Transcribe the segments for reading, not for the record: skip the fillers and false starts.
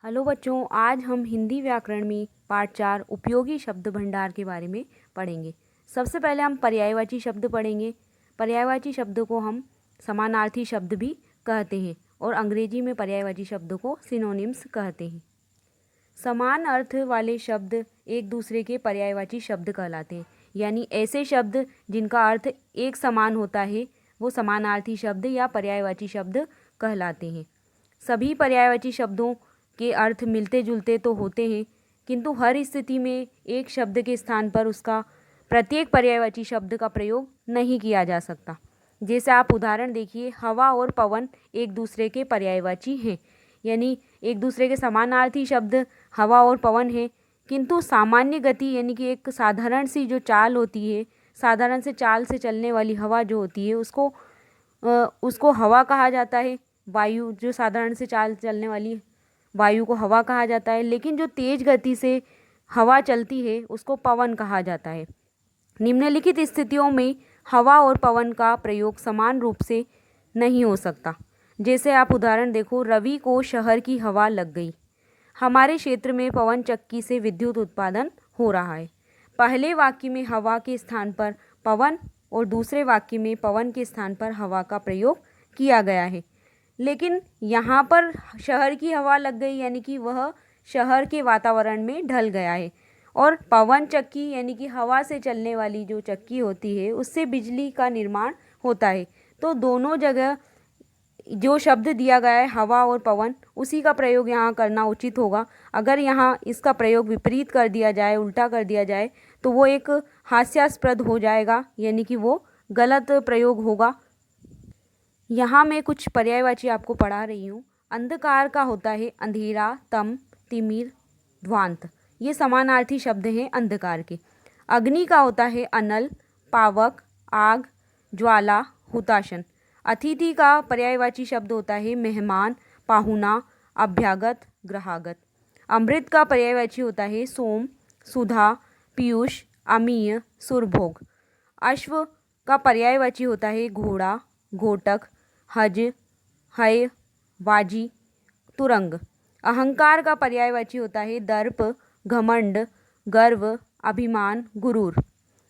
Hello बच्चों, आज हम हिंदी व्याकरण में पाठ 4 उपयोगी शब्द भंडार के बारे में पढ़ेंगे। सबसे पहले हम पर्यायवाची शब्द पढ़ेंगे। पर्यायवाची शब्द को हम समानार्थी शब्द भी कहते हैं और अंग्रेजी में पर्यायवाची शब्द को सिनोनिम्स कहते हैं। समान अर्थ वाले शब्द एक दूसरे के पर्यायवाची शब्द कहलाते हैं, यानी ऐसे शब्द जिनका अर्थ एक समान होता है वो समानार्थी शब्द या पर्यायवाची शब्द कहलाते हैं। सभी पर्यायवाची शब्दों के अर्थ मिलते जुलते तो होते हैं, किंतु हर स्थिति में एक शब्द के स्थान पर उसका प्रत्येक पर्यायवाची शब्द का प्रयोग नहीं किया जा सकता। जैसे आप उदाहरण देखिए, हवा और पवन एक दूसरे के पर्यायवाची हैं, यानी एक दूसरे के समानार्थी शब्द हवा और पवन है, किंतु सामान्य गति यानी कि एक साधारण सी जो चाल होती है, साधारण से चाल से चलने वाली हवा जो होती है उसको हवा कहा जाता है। वायु जो साधारण से चाल चलने वाली वायु को हवा कहा जाता है, लेकिन जो तेज गति से हवा चलती है उसको पवन कहा जाता है। निम्नलिखित स्थितियों में हवा और पवन का प्रयोग समान रूप से नहीं हो सकता। जैसे आप उदाहरण देखो, रवि को शहर की हवा लग गई। हमारे क्षेत्र में पवन चक्की से विद्युत उत्पादन हो रहा है। पहले वाक्य में हवा के स्थान पर पवन और दूसरे वाक्य में पवन के स्थान पर हवा का प्रयोग किया गया है, लेकिन यहाँ पर शहर की हवा लग गई यानी कि वह शहर के वातावरण में ढल गया है, और पवन चक्की यानी कि हवा से चलने वाली जो चक्की होती है उससे बिजली का निर्माण होता है। तो दोनों जगह जो शब्द दिया गया है हवा और पवन, उसी का प्रयोग यहाँ करना उचित होगा। अगर यहाँ इसका प्रयोग विपरीत कर दिया जाए, उल्टा कर दिया जाए, तो वो एक हास्यास्पद हो जाएगा, यानी कि वो गलत प्रयोग होगा। यहाँ मैं कुछ पर्यायवाची आपको पढ़ा रही हूँ। अंधकार का होता है अंधेरा, तम, तिमिर, ध्वांत, ये समानार्थी शब्द हैं अंधकार के। अग्नि का होता है अनल, पावक, आग, ज्वाला, हुताशन। अतिथि का पर्यायवाची शब्द होता है मेहमान, पाहुना, अभ्यागत, ग्रहागत। अमृत का पर्यायवाची होता है सोम, सुधा, पीयूष, अमीय, सुरभोग। अश्व का पर्यायवाची होता है घोड़ा, घोटक, हज, हय, वाजी, तुरंग। अहंकार का पर्यायवाची होता है दर्प, घमंड, गर्व, अभिमान, गुरूर।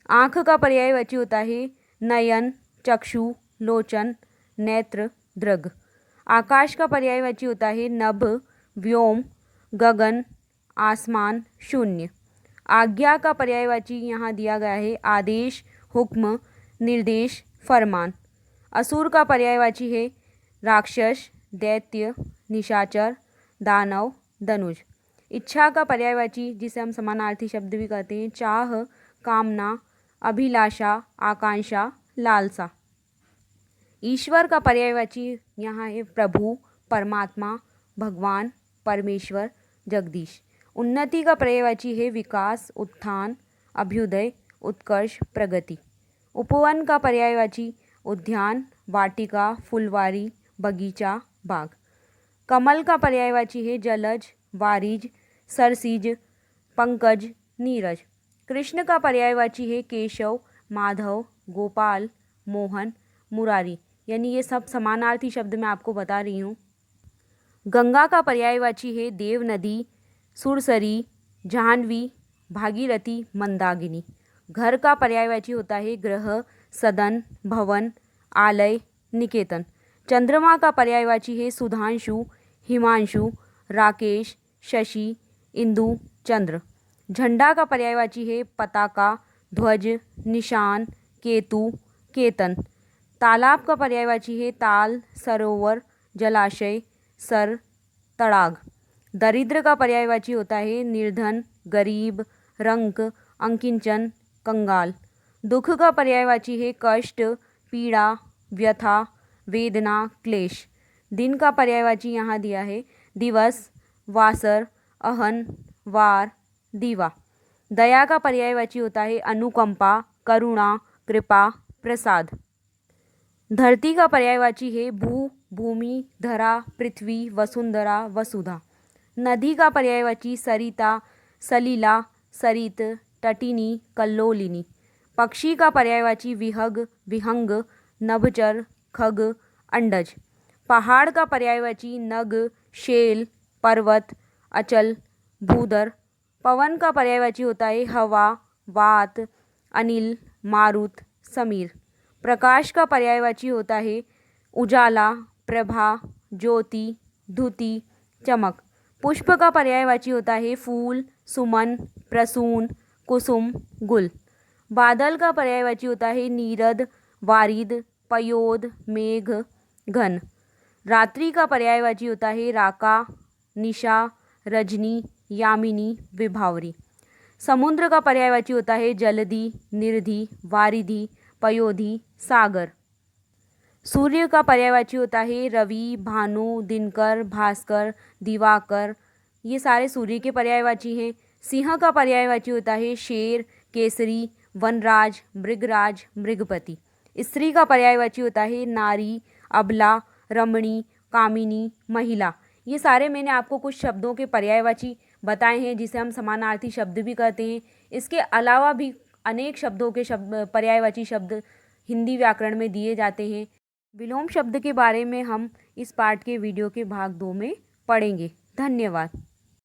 आँख का पर्यायवाची होता है नयन, चक्षु, लोचन, नेत्र, दृग। आकाश का पर्यायवाची होता है नभ, व्योम, गगन, आसमान, शून्य। आज्ञा का पर्यायवाची यहाँ दिया गया है आदेश, हुक्म, निर्देश, फरमान। असुर का पर्यायवाची है राक्षस, दैत्य, निशाचर, दानव, धनुज। इच्छा का पर्यायवाची, जिसे हम समानार्थी शब्द भी कहते हैं, चाह, कामना, अभिलाषा, आकांक्षा, लालसा। ईश्वर का पर्यायवाची यहाँ है प्रभु, परमात्मा, भगवान, परमेश्वर, जगदीश। उन्नति का पर्यायवाची है विकास, उत्थान, अभ्युदय, उत्कर्ष, प्रगति। उपवन का पर्यायवाची उद्यान, वाटिका, फुलवारी, बगीचा, बाग। कमल का पर्यायवाची है जलज, वारिज, सरसीज, पंकज, नीरज। कृष्ण का पर्यायवाची है केशव, माधव, गोपाल, मोहन, मुरारी, यानी ये सब समानार्थी शब्द मैं आपको बता रही हूँ। गंगा का पर्यायवाची है देव नदी, सुरसरी, जाह्नवी, भागीरथी, मंदाकिनी। घर का पर्यायवाची होता है गृह, सदन, भवन, आलय, निकेतन। चंद्रमा का पर्यायवाची है सुधांशु, हिमांशु, राकेश, शशि, इंदु, चंद्र। झंडा का पर्यायवाची है पताका, ध्वज, निशान, केतु, केतन। तालाब का पर्यायवाची है ताल, सरोवर, जलाशय, सर, तड़ाग। दरिद्र का पर्यायवाची होता है निर्धन, गरीब, रंक, अंकिंचन, कंगाल। दुख का पर्यायवाची है कष्ट, पीड़ा, व्यथा, वेदना, क्लेश। दिन का पर्यायवाची यहाँ दिया है दिवस, वासर, अहन, वार, दीवा। दया का पर्यायवाची होता है अनुकंपा, करुणा, कृपा, प्रसाद। धरती का पर्यायवाची है भू, भूमि, धरा, पृथ्वी, वसुंधरा, वसुधा। नदी का पर्यायवाची सरिता, सलीला, सरित, तटिनी, कल्लोलिनी। पक्षी का पर्यायवाची विहग, विहंग, नभचर, खग, अंडज। पहाड़ का पर्यायवाची नग, शेल, पर्वत, अचल, भूधर। पवन का पर्यायवाची होता है हवा, वात, अनिल, मारुत, समीर। प्रकाश का पर्यायवाची होता है उजाला, प्रभा, ज्योति, धुति, चमक। पुष्प का पर्यायवाची होता है फूल, सुमन, प्रसून, कुसुम, गुल। बादल का पर्यायवाची होता है नीरद, वारिद, पयोद, मेघ, घन। रात्रि का पर्यायवाची होता है राका, निशा, रजनी, यामिनी, विभावरी। समुद्र का पर्यायवाची होता है जलधि, निर्धि, वारिधि, पयोधि, सागर। सूर्य का पर्यायवाची होता है रवि, भानु, दिनकर, भास्कर, दिवाकर। ये सारे सूर्य के पर्यायवाची हैं। सिंह का पर्यायवाची होता है शेर, केसरी, वनराज, मृगराज, मृगपति। स्त्री का पर्यायवाची होता है नारी, अबला, रमणी, कामिनी, महिला। ये सारे मैंने आपको कुछ शब्दों के पर्यायवाची बताए हैं जिसे हम समानार्थी शब्द भी कहते हैं। इसके अलावा भी अनेक शब्दों के पर्यायवाची शब्द हिंदी व्याकरण में दिए जाते हैं। विलोम शब्द के बारे में हम इस पाठ के वीडियो के भाग 2 में पढ़ेंगे। धन्यवाद।